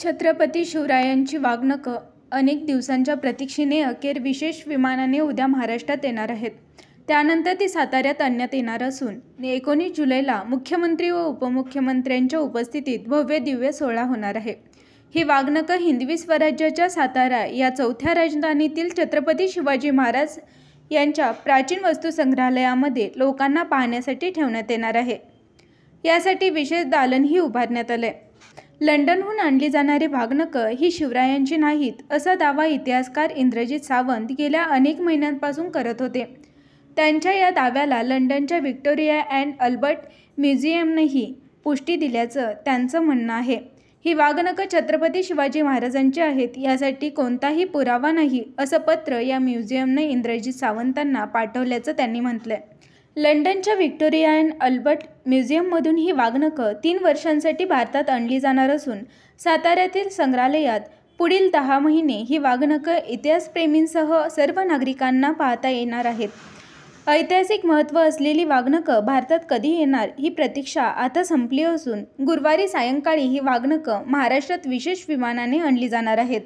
छत्रपती शिवरायांची वाघनखं अनेक दिवसांच्या प्रतीक्षेने अखेर विशेष विमानाने उद्या महाराष्ट्रात येणार आहेत. त्यानंतर ती साताऱ्यात आणण्यात येणार असून 19 जुलैला मुख्यमंत्री व उपमुख्यमंत्र्यांच्या उपस्थितीत भव्य दिव्य सोहळा होणार आहे. ही वाघनखं हिंदवी स्वराज्याच्या सातारा या चौथ्या राजधानीतील छत्रपती शिवाजी महाराज यांच्या प्राचीन वस्तू संग्रहालयामध्ये लोकांना पाहण्यासाठी ठेवण्यात येणार आहे. यासाठी विशेष दालनही उभारण्यात आले. लंडनहून आणली जाणारी वाघनखं ही शिवरायांची नाहीत असा दावा इतिहासकार इंद्रजित सावंत गेल्या अनेक महिन्यांपासून करत होते. त्यांच्या या दाव्याला लंडनच्या व्हिक्टोरिया अँड अल्बर्ट म्युझियमनेही पुष्टी दिल्याचं त्यांचं म्हणणं आहे. ही वाघनखं छत्रपती शिवाजी महाराजांची आहेत यासाठी कोणताही पुरावा नाही असं पत्र या म्युझियमने इंद्रजित सावंतांना पाठवल्याचं त्यांनी म्हटलंय. लंडनच्या व्हिक्टोरिया अँड अल्बर्ट म्युझियममधून ही वाघनखं 3 वर्षांसाठी भारतात आणली जाणार असून साताऱ्यातील संग्रहालयात पुढील 10 महिने ही वाघनखं इतिहासप्रेमींसह सर्व नागरिकांना पाहता येणार आहेत. ऐतिहासिक महत्त्व असलेली वाघनखं भारतात कधी येणार ही प्रतीक्षा आता संपली असून गुरुवारी सायंकाळी ही वाघनखं महाराष्ट्रात विशेष विमानाने आणली जाणार आहेत.